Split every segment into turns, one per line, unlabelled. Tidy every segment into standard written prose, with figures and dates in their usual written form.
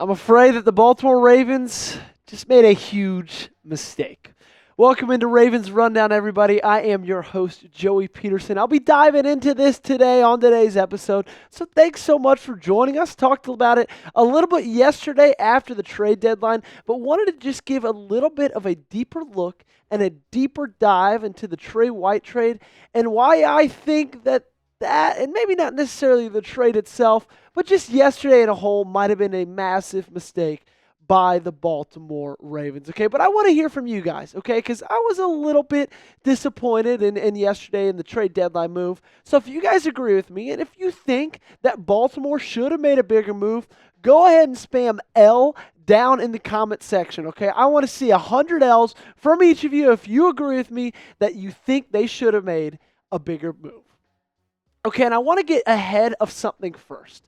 I'm afraid that the Baltimore Ravens just made a huge mistake. Welcome into Ravens Rundown, everybody. I am your host, Joey Petersen. I'll be diving into this today on today's episode. So thanks so much for joining us. Talked about it a little bit yesterday after the trade deadline, but wanted to just give a little bit of a deeper look and a deeper dive into the Trey White trade and why I think that, and maybe not necessarily the trade itself, but just yesterday in a whole might have been a massive mistake by the Baltimore Ravens, okay? But I want to hear from you guys, okay? Because I was a little bit disappointed in yesterday in the trade deadline move. So if you guys agree with me, and if you think that Baltimore should have made a bigger move, go ahead and spam L down in the comment section, okay? I want to see 100 L's from each of you if you agree with me that you think they should have made a bigger move. Okay, and I want to get ahead of something first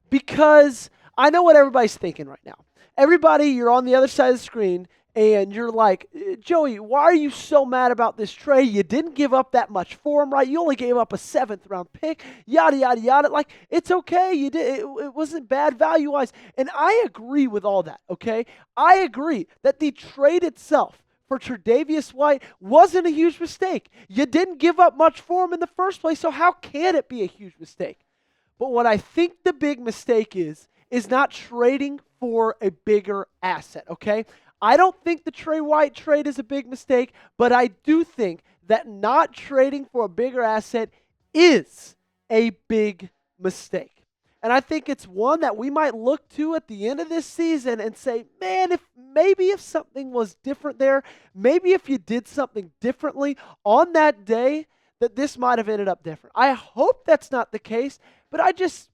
because I know what everybody's thinking right now. Everybody, you're on the other side of the screen, and you're like, Joey, why are you so mad about this trade? You didn't give up that much for him, right? You only gave up a 7th-round pick, yada, yada, yada. Like, it's okay. You did. It wasn't bad value-wise. And I agree with all that, okay? I agree that the trade itself for Tre'Davious White wasn't a huge mistake. You didn't give up much for him in the first place, so how can it be a huge mistake? But what I think the big mistake is not trading for a bigger asset, okay? I don't think the Trey White trade is a big mistake, but I do think that not trading for a bigger asset is a big mistake. And I think it's one that we might look to at the end of this season and say, man, if something was different there, maybe if you did something differently on that day, that this might have ended up different. I hope that's not the case, but I just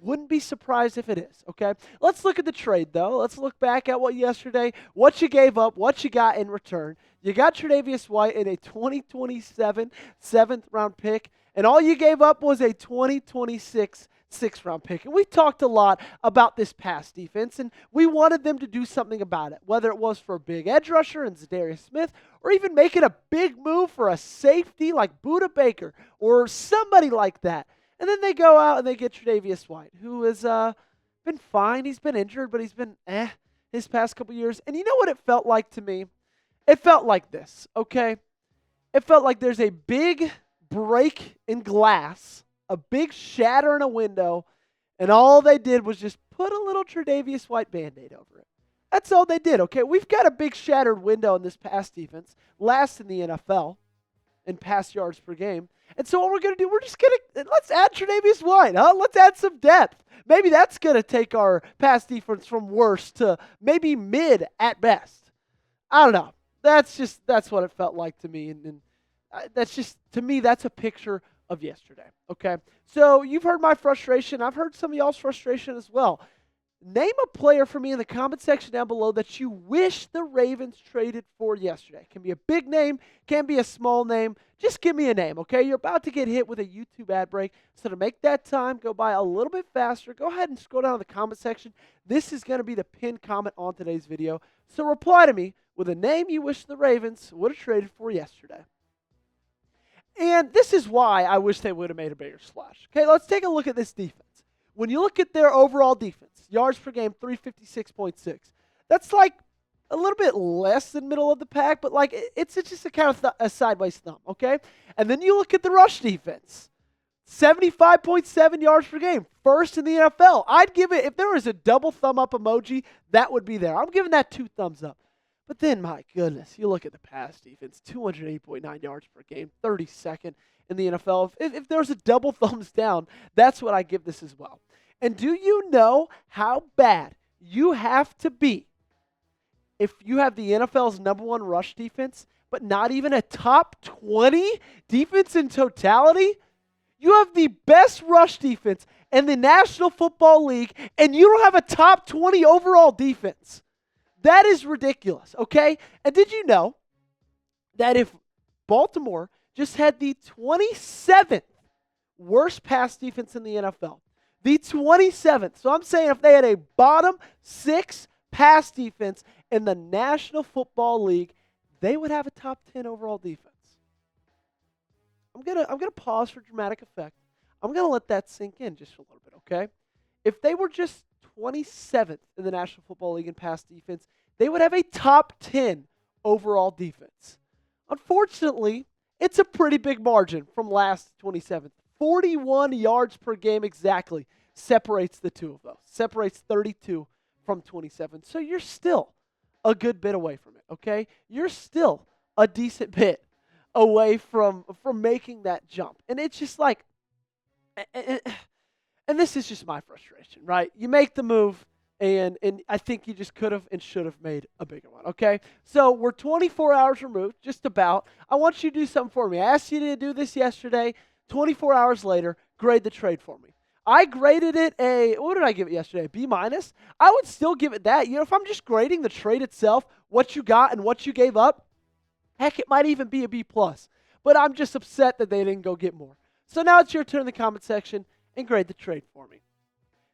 wouldn't be surprised if it is, okay? Let's look at the trade, though. Let's look back at what you gave up, what you got in return. You got Tre'Davious White in a 2027 7th-round pick, and all you gave up was a 2026 6th-round pick. And we talked a lot about this pass defense, and we wanted them to do something about it, whether it was for a big edge rusher and Zadarius Smith, or even making a big move for a safety like Budda Baker or somebody like that. And then they go out and they get Tre'Davious White, who has been fine. He's been injured, but he's been his past couple years. And you know what it felt like to me? It felt like this, okay? It felt like there's a big break in glass, a big shatter in a window, and all they did was just put a little Tre'Davious White Band-Aid over it. That's all they did, okay? We've got a big shattered window in this pass defense, last in the NFL in pass yards per game. And so what we're going to do, let's add Tre'Davious White, huh? Let's add some depth. Maybe that's going to take our pass defense from worst to maybe mid at best. I don't know. That's what it felt like to me. And to me, that's a picture of yesterday, okay? So you've heard my frustration. I've heard some of y'all's frustration as well. Name a player for me in the comment section down below that you wish the Ravens traded for yesterday. It can be a big name, can be a small name. Just give me a name, okay? You're about to get hit with a YouTube ad break. So to make that time go by a little bit faster, go ahead and scroll down to the comment section. This is going to be the pinned comment on today's video. So reply to me with a name you wish the Ravens would have traded for yesterday. And this is why I wish they would have made a bigger splash. Okay, let's take a look at this defense. When you look at their overall defense, yards per game, 356.6. That's like a little bit less than middle of the pack, but like it's just a kind of a sideways thumb, okay? And then you look at the rush defense, 75.7 yards per game, first in the NFL. I'd give it, if there was a double thumb up emoji, that would be there. I'm giving that 2 thumbs up. But then, my goodness, you look at the pass defense, 208.9 yards per game, 32nd in the NFL. If there's a double thumbs down, that's what I give this as well. And do you know how bad you have to be if you have the NFL's #1 rush defense, but not even a top 20 defense in totality? You have the best rush defense in the National Football League, and you don't have a top 20 overall defense. That is ridiculous, okay? And did you know that if Baltimore just had the 27th worst pass defense in the NFL, the 27th. So I'm saying if they had a bottom 6 pass defense in the National Football League, they would have a top 10 overall defense. I'm gonna pause for dramatic effect. I'm gonna let that sink in just a little bit, okay? if they were just 27th in the National Football League in pass defense, they would have a top 10 overall defense. Unfortunately, it's a pretty big margin from last 27th. 41 yards per game exactly separates the two of those. Separates 32 from 27. So you're still a good bit away from it, okay? You're still a decent bit away from making that jump. And it's just like, and this is just my frustration, right? You make the move, and I think you just could have and should have made a bigger one, okay? So we're 24 hours removed, just about. I want you to do something for me. I asked you to do this yesterday. 24 hours later, grade the trade for me. I graded it what did I give it yesterday? B-. I would still give it that. You know, if I'm just grading the trade itself, what you got and what you gave up, heck, it might even be a B+. But I'm just upset that they didn't go get more. So now it's your turn in the comment section and grade the trade for me.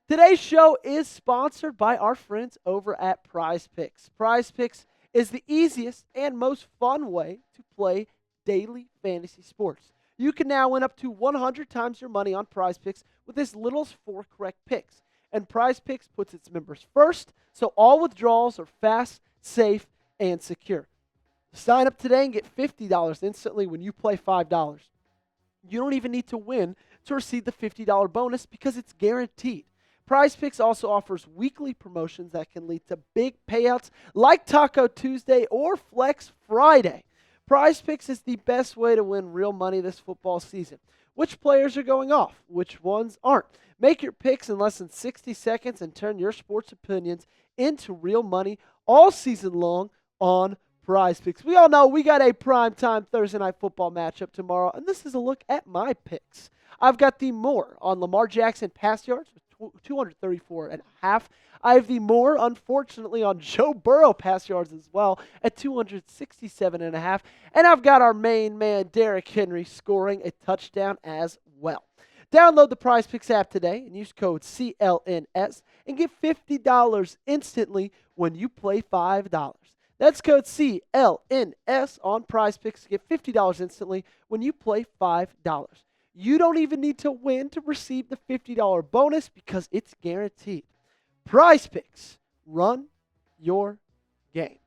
Today's show is sponsored by our friends over at Prize Picks. Prize Picks is the easiest and most fun way to play daily fantasy sports. You can now win up to 100 times your money on Prize Picks with as little as 4 correct picks. And Prize Picks puts its members first, so all withdrawals are fast, safe, and secure. Sign up today and get $50 instantly when you play $5. You don't even need to win to receive the $50 bonus because it's guaranteed. Prize Picks also offers weekly promotions that can lead to big payouts like Taco Tuesday or Flex Friday. Prize Picks is the best way to win real money this football season. Which players are going off? Which ones aren't? Make your picks in less than 60 seconds and turn your sports opinions into real money all season long on Prize Picks. We all know we got a primetime Thursday night football matchup tomorrow, and this is a look at my picks. I've got the more on Lamar Jackson pass yards with 234.5. I have the more, unfortunately, on Joe Burrow pass yards as well at 267.5. And I've got our main man, Derrick Henry, scoring a touchdown as well. Download the Prize Picks app today and use code CLNS and get $50 instantly when you play $5. That's code CLNS on Prize Picks to get $50 instantly when you play $5. You don't even need to win to receive the $50 bonus because it's guaranteed. Prize Picks, run your game.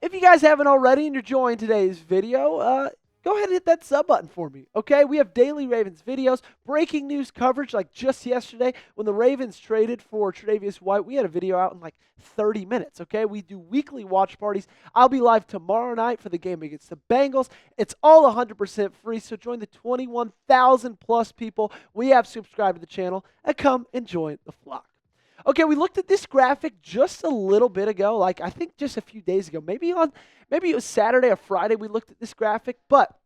If you guys haven't already and you're enjoying today's video, go ahead and hit that sub button for me, okay? We have daily Ravens videos, breaking news coverage like just yesterday when the Ravens traded for Tre'Davious White. We had a video out in like 30 minutes, okay? We do weekly watch parties. I'll be live tomorrow night for the game against the Bengals. It's all 100% free, so join the 21,000 plus people we have subscribed to the channel and come and join the flock. Okay, we looked at this graphic just a little bit ago, like I think just a few days ago. Maybe it was Saturday or Friday we looked at this graphic. But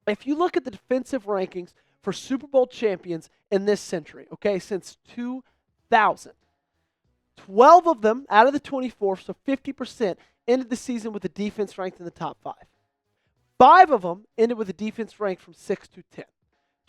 if you look at the defensive rankings for Super Bowl champions in this century, okay, since 2000, 12 of them out of the 24, so 50%, ended the season with a defense ranked in the top 5. 5 of them ended with a defense ranked from 6 to 10.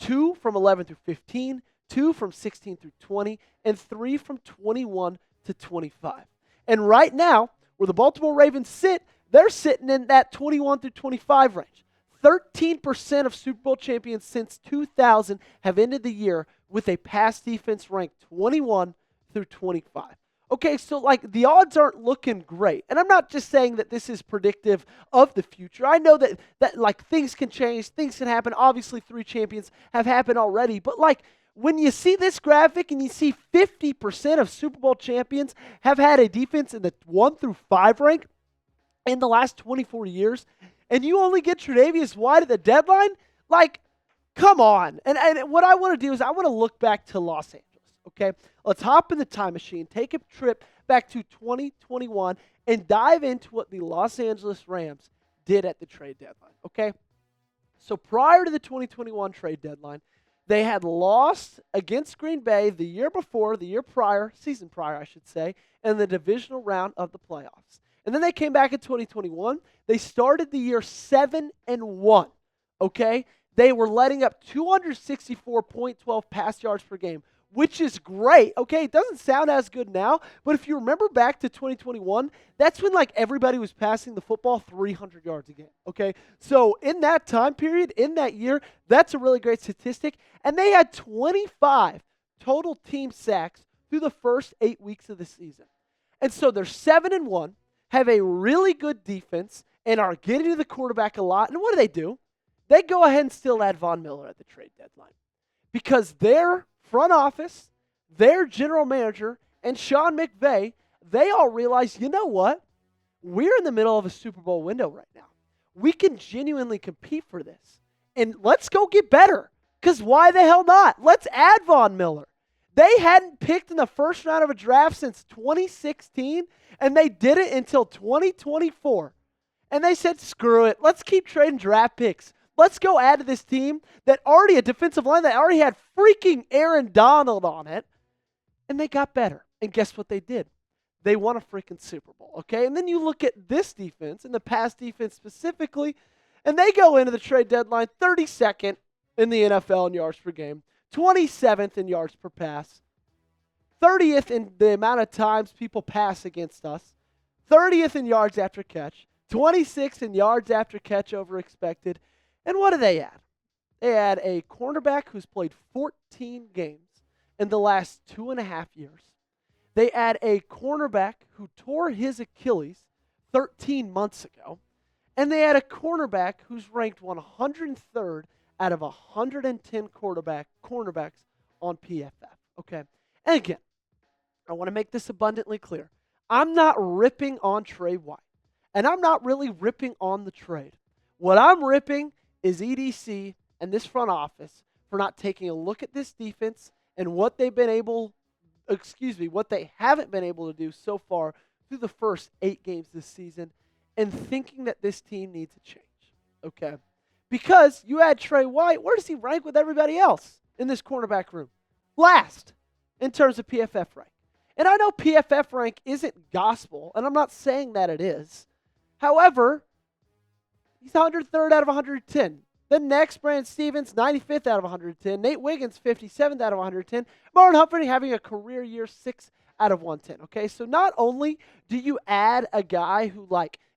2 from 11 through 15. 2 from 16 through 20, and 3 from 21 to 25. And right now, where the Baltimore Ravens sit, they're sitting in that 21 through 25 range. 13% of Super Bowl champions since 2000 have ended the year with a pass defense ranked 21 through 25. Okay, so like the odds aren't looking great. And I'm not just saying that this is predictive of the future. I know that like things can change, things can happen. Obviously, 3 champions have happened already, but like when you see this graphic and you see 50% of Super Bowl champions have had a defense in the 1 through 5 rank in the last 24 years, and you only get Tre'Davious White at the deadline, like, come on. And what I want to do is I want to look back to Los Angeles, okay? Let's hop in the time machine, take a trip back to 2021, and dive into what the Los Angeles Rams did at the trade deadline, okay? So prior to the 2021 trade deadline, they had lost against Green Bay the year prior, season prior, I should say, in the divisional round of the playoffs. And then they came back in 2021. They started the year 7-1, okay? They were letting up 264.12 pass yards per game, which is great, okay? It doesn't sound as good now, but if you remember back to 2021, that's when like everybody was passing the football 300 yards a game, okay? So in that time period, in that year, that's a really great statistic. And they had 25 total team sacks through the first 8 weeks of the season. And so they're 7-1, have a really good defense, and are getting to the quarterback a lot. And what do? They go ahead and still add Von Miller at the trade deadline because their front office, their general manager, and Sean McVay, they all realize, you know what? We're in the middle of a Super Bowl window right now. We can genuinely compete for this. And let's go get better. Because why the hell not? Let's add Von Miller. They hadn't picked in the first round of a draft since 2016, and they did it until 2024. And they said, screw it. Let's keep trading draft picks. Let's go add to this team that already, a defensive line that already had freaking Aaron Donald on it. And they got better. And guess what they did? They won a freaking Super Bowl, okay? And then you look at this defense, and the pass defense specifically, and they go into the trade deadline 32nd in the NFL in yards per game, 27th in yards per pass, 30th in the amount of times people pass against us, 30th in yards after catch, 26th in yards after catch over expected. And what do they add? They add a cornerback who's played 14 games in the last 2.5 years. They add a cornerback who tore his Achilles 13 months ago. And they add a cornerback who's ranked 103rd out of 110 cornerbacks on PFF. Okay? And again, I want to make this abundantly clear. I'm not ripping on Trey White. And I'm not really ripping on the trade. What I'm ripping is EDC and this front office for not taking a look at this defense and what they haven't been able to do so far through the first 8 games this season and thinking that this team needs a change. Okay? Because you add Trey White, where does he rank with everybody else in this cornerback room? Last in terms of PFF rank. And I know PFF rank isn't gospel, and I'm not saying that it is. However, he's 103rd out of 110. Then next, Brandon Stevens, 95th out of 110. Nate Wiggins, 57th out of 110. Marlon Humphrey having a career year, 6 out of 110. Okay, so not only do you add a guy who,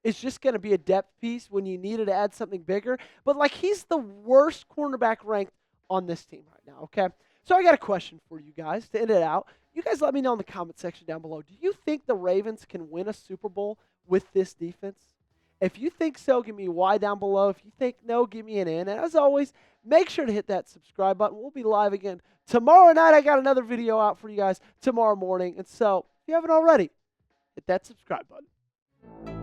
is just going to be a depth piece when you needed to add something bigger, but, he's the worst cornerback ranked on this team right now, okay? So I got a question for you guys to end it out. You guys let me know in the comment section down below. Do you think the Ravens can win a Super Bowl with this defense? If you think so, give me a Y down below. If you think no, give me an N. And as always, make sure to hit that subscribe button. We'll be live again tomorrow night. I got another video out for you guys tomorrow morning. And so, if you haven't already, hit that subscribe button.